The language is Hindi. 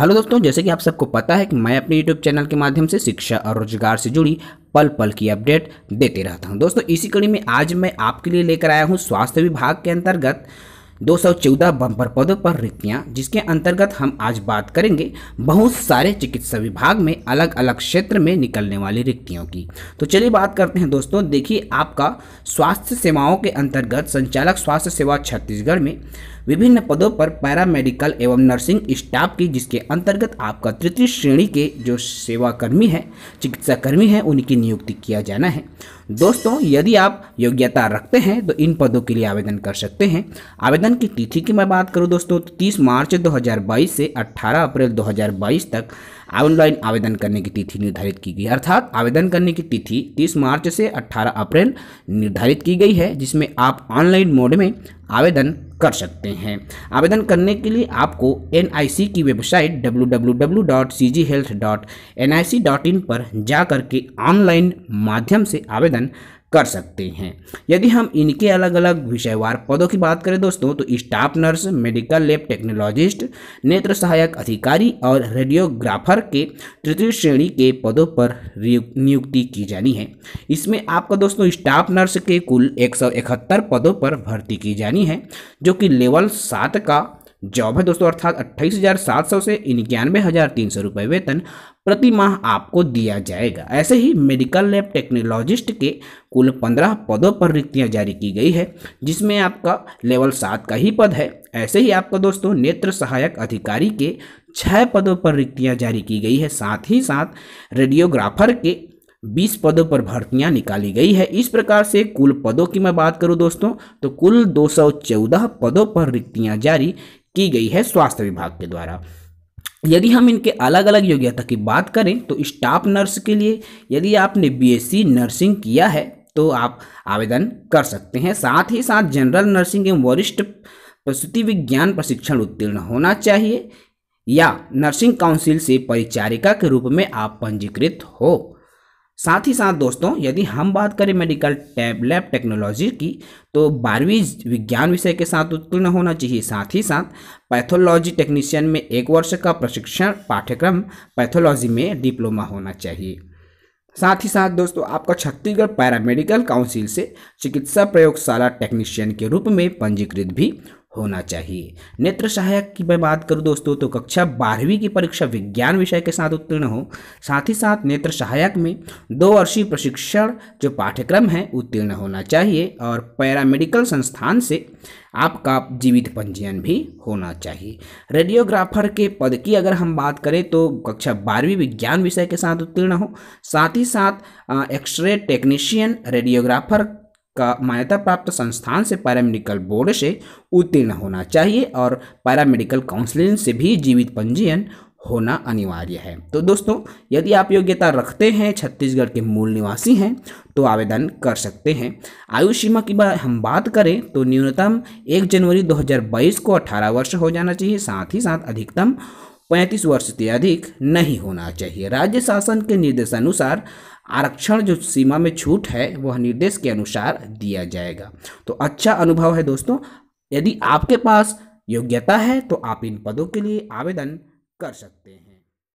हेलो दोस्तों, जैसे कि आप सबको पता है कि मैं अपने यूट्यूब चैनल के माध्यम से शिक्षा और रोजगार से जुड़ी पल पल की अपडेट देते रहता हूं। दोस्तों, इसी कड़ी में आज मैं आपके लिए लेकर आया हूं स्वास्थ्य विभाग के अंतर्गत 214 बम्पर पदों पर रिक्तियां, जिसके अंतर्गत हम आज बात करेंगे बहुत सारे चिकित्सा विभाग में अलग अलग क्षेत्र में निकलने वाली रिक्तियों की। तो चलिए बात करते हैं दोस्तों। देखिए, आपका स्वास्थ्य सेवाओं के अंतर्गत संचालक स्वास्थ्य सेवा छत्तीसगढ़ में विभिन्न पदों पर पैरामेडिकल एवं नर्सिंग स्टाफ की, जिसके अंतर्गत आपका तृतीय श्रेणी के जो सेवाकर्मी हैं, चिकित्सा कर्मी हैं, उनकी नियुक्ति किया जाना है। दोस्तों, यदि आप योग्यता रखते हैं तो इन पदों के लिए आवेदन कर सकते हैं। आवेदन की तिथि की मैं बात करूं दोस्तों तो 30 मार्च 2022 से 18 अप्रैल 2022 तक ऑनलाइन आवेदन करने की तिथि निर्धारित की गई है। अर्थात आवेदन करने की तिथि 30 मार्च से 18 अप्रैल निर्धारित की गई है, जिसमें आप ऑनलाइन मोड में आवेदन कर सकते हैं। आवेदन करने के लिए आपको NIC की वेबसाइट www.cghealth.nic.in पर जा करके ऑनलाइन माध्यम से आवेदन कर सकते हैं। यदि हम इनके अलग अलग विषयवार पदों की बात करें दोस्तों तो staff nurse, medical lab technologist, नेत्र सहायक अधिकारी और रेडियोग्राफर के तृतीय श्रेणी के पदों पर नियुक्ति की जानी है। इसमें आपका दोस्तों स्टाफ नर्स के कुल 171 पदों पर भर्ती की जानी है, जो कि लेवल 7 का जॉब है दोस्तों। अर्थात 28,700 से 91,300 रुपये वेतन प्रति माह आपको दिया जाएगा। ऐसे ही मेडिकल लैब टेक्नोलॉजिस्ट के कुल 15 पदों पर रिक्तियां जारी की गई है, जिसमें आपका लेवल 7 का ही पद है। ऐसे ही आपका दोस्तों नेत्र सहायक अधिकारी के 6 पदों पर रिक्तियां जारी की गई है। साथ ही साथ रेडियोग्राफर के 20 पदों पर भर्तियां निकाली गई है। इस प्रकार से कुल पदों की मैं बात करूं दोस्तों तो कुल 214 पदों पर रिक्तियां जारी की गई है स्वास्थ्य विभाग के द्वारा। यदि हम इनके अलग अलग योग्यता की बात करें तो स्टाफ नर्स के लिए यदि आपने BSc नर्सिंग किया है तो आप आवेदन कर सकते हैं। साथ ही साथ जनरल नर्सिंग एवं वरिष्ठ प्रसूति विज्ञान प्रशिक्षण उत्तीर्ण होना चाहिए या नर्सिंग काउंसिल से परिचारिका के रूप में आप पंजीकृत हो। साथ ही साथ दोस्तों यदि हम बात करें मेडिकल लैब टेक्नोलॉजी की तो 12वीं विज्ञान विषय के साथ उत्तीर्ण होना चाहिए। साथ ही साथ पैथोलॉजी टेक्नीशियन में 1 वर्ष का प्रशिक्षण पाठ्यक्रम पैथोलॉजी में डिप्लोमा होना चाहिए। साथ ही साथ दोस्तों आपका छत्तीसगढ़ पैरामेडिकल काउंसिल से चिकित्सा प्रयोगशाला टेक्नीशियन के रूप में पंजीकृत भी होना चाहिए। नेत्र सहायक की मैं बात करूं दोस्तों तो कक्षा 12वीं की परीक्षा विज्ञान विषय के साथ उत्तीर्ण हो। साथ ही साथ नेत्र सहायक में 2 वर्षीय प्रशिक्षण जो पाठ्यक्रम है उत्तीर्ण होना चाहिए और पैरामेडिकल संस्थान से आपका जीवित पंजीयन भी होना चाहिए। रेडियोग्राफर के पद की अगर हम बात करें तो कक्षा 12वीं विज्ञान विषय के साथ उत्तीर्ण हो। साथ ही साथ एक्सरे टेक्नीशियन रेडियोग्राफर का मान्यता प्राप्त संस्थान से पैरामेडिकल बोर्ड से उत्तीर्ण होना चाहिए और पैरामेडिकल काउंसलिंग से भी जीवित पंजीयन होना अनिवार्य है। तो दोस्तों यदि आप योग्यता रखते हैं, छत्तीसगढ़ के मूल निवासी हैं तो आवेदन कर सकते हैं। आयु सीमा की हम बात करें तो न्यूनतम 1 जनवरी 2022 को 18 वर्ष हो जाना चाहिए। साथ ही साथ अधिकतम 35 वर्ष से अधिक नहीं होना चाहिए। राज्य शासन के निर्देशानुसार आरक्षण जो सीमा में छूट है वह निर्देश के अनुसार दिया जाएगा। तो अच्छा अनुभव है दोस्तों। यदि आपके पास योग्यता है तो आप इन पदों के लिए आवेदन कर सकते हैं।